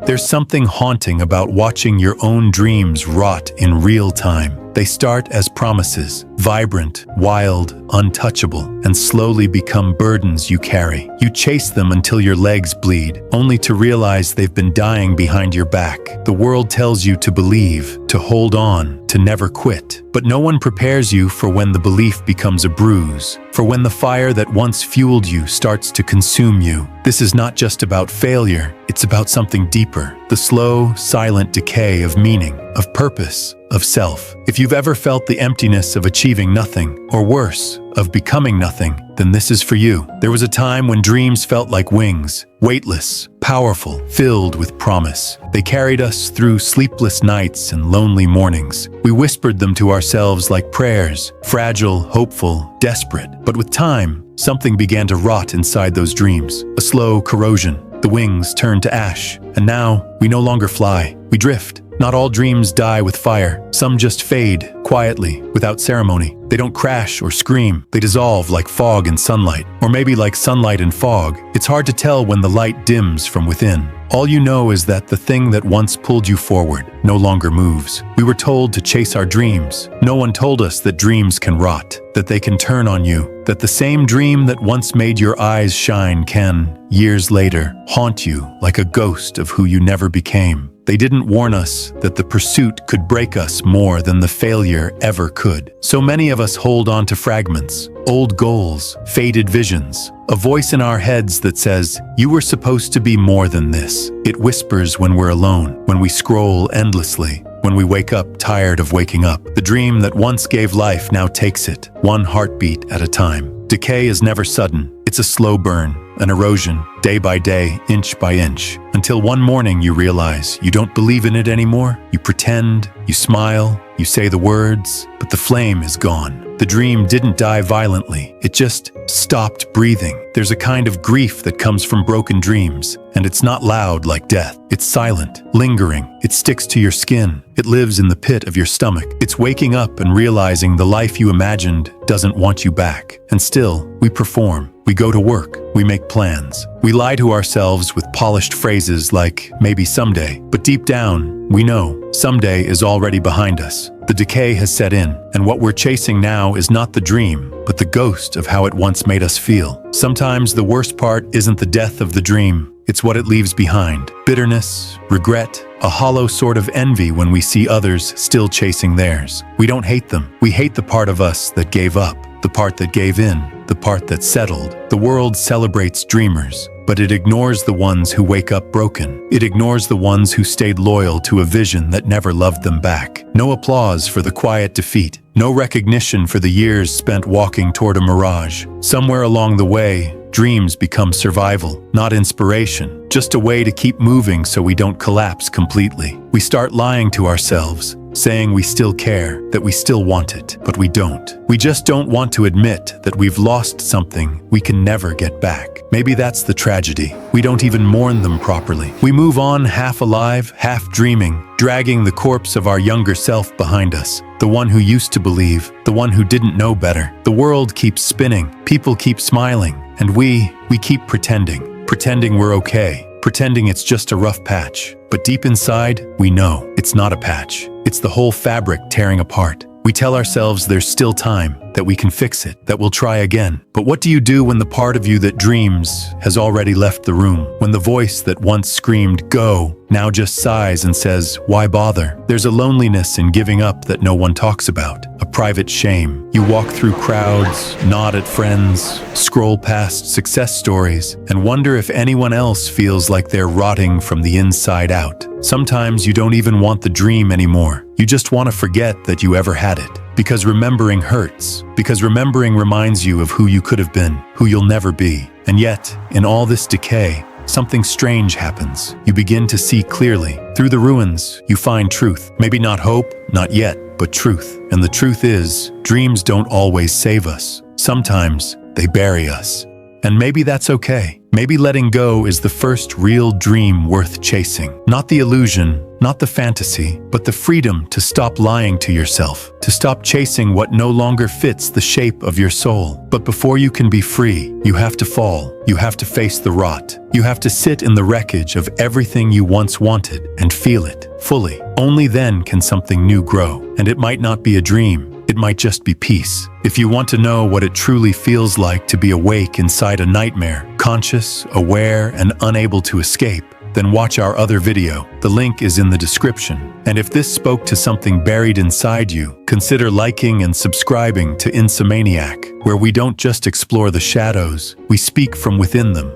There's something haunting about watching your own dreams rot in real time. They start as promises, vibrant, wild, untouchable, and slowly become burdens you carry. You chase them until your legs bleed, only to realize they've been dying behind your back. The world tells you to believe, to hold on, to never quit. But no one prepares you for when the belief becomes a bruise, for when the fire that once fueled you starts to consume you. This is not just about failure, it's about something deeper. The slow, silent decay of meaning, of purpose, of self. If you've ever felt the emptiness of achieving nothing, or worse, of becoming nothing, then this is for you. There was a time when dreams felt like wings, weightless, powerful, filled with promise. They carried us through sleepless nights and lonely mornings. We whispered them to ourselves like prayers, fragile, hopeful, desperate. But with time, something began to rot inside those dreams. A slow corrosion. The wings turned to ash, and now we no longer fly. We drift. Not all dreams die with fire. Some just fade, quietly, without ceremony. They don't crash or scream. They dissolve like fog in sunlight. Or maybe like sunlight in fog. It's hard to tell when the light dims from within. All you know is that the thing that once pulled you forward no longer moves. We were told to chase our dreams. No one told us that dreams can rot, that they can turn on you, that the same dream that once made your eyes shine can, years later, haunt you like a ghost of who you never became. They didn't warn us that the pursuit could break us more than the failure ever could. So many of us hold on to fragments, old goals, faded visions, a voice in our heads that says, "You were supposed to be more than this." It whispers when we're alone, when we scroll endlessly, when we wake up tired of waking up. The dream that once gave life now takes it, one heartbeat at a time. Decay is never sudden. It's a slow burn, an erosion, day by day, inch by inch, until one morning you realize you don't believe in it anymore. You pretend, you smile, you say the words, but the flame is gone. The dream didn't die violently, it just stopped breathing. There's a kind of grief that comes from broken dreams, and it's not loud like death. It's silent, lingering, it sticks to your skin. It lives in the pit of your stomach. It's waking up and realizing the life you imagined doesn't want you back. And still, we perform. We go to work. We make plans. We lie to ourselves with polished phrases like, maybe someday. But deep down, we know someday is already behind us. The decay has set in, and what we're chasing now is not the dream, but the ghost of how it once made us feel. Sometimes the worst part isn't the death of the dream, it's what it leaves behind. Bitterness, regret, a hollow sort of envy when we see others still chasing theirs. We don't hate them. We hate the part of us that gave up, the part that gave in, the part that settled. The world celebrates dreamers, but it ignores the ones who wake up broken. It ignores the ones who stayed loyal to a vision that never loved them back. No applause for the quiet defeat. No recognition for the years spent walking toward a mirage. Somewhere along the way, dreams become survival, not inspiration, just a way to keep moving so we don't collapse completely. We start lying to ourselves, saying we still care, that we still want it, but we don't. We just don't want to admit that we've lost something we can never get back. Maybe that's the tragedy. We don't even mourn them properly. We move on half alive, half dreaming, dragging the corpse of our younger self behind us. The one who used to believe, the one who didn't know better. The world keeps spinning, people keep smiling, and we keep pretending we're okay. Pretending it's just a rough patch. But deep inside, we know it's not a patch. It's the whole fabric tearing apart. We tell ourselves there's still time, that we can fix it, that we'll try again. But what do you do when the part of you that dreams has already left the room? When the voice that once screamed, "Go," now just sighs and says, "Why bother?" There's a loneliness in giving up that no one talks about, a private shame. You walk through crowds, nod at friends, scroll past success stories, and wonder if anyone else feels like they're rotting from the inside out. Sometimes you don't even want the dream anymore. You just want to forget that you ever had it. Because remembering hurts. Because remembering reminds you of who you could have been, who you'll never be. And yet, in all this decay, something strange happens. You begin to see clearly. Through the ruins, you find truth. Maybe not hope, not yet, but truth. And the truth is, dreams don't always save us. Sometimes they bury us. And maybe that's okay. Maybe letting go is the first real dream worth chasing. Not the illusion, not the fantasy, but the freedom to stop lying to yourself, to stop chasing what no longer fits the shape of your soul. But before you can be free, you have to fall. You have to face the rot. You have to sit in the wreckage of everything you once wanted and feel it fully. Only then can something new grow. And it might not be a dream. It might just be peace. If you want to know what it truly feels like to be awake inside a nightmare, conscious, aware, and unable to escape, then watch our other video. The link is in the description. And if this spoke to something buried inside you, consider liking and subscribing to Insomaniac, where we don't just explore the shadows, we speak from within them.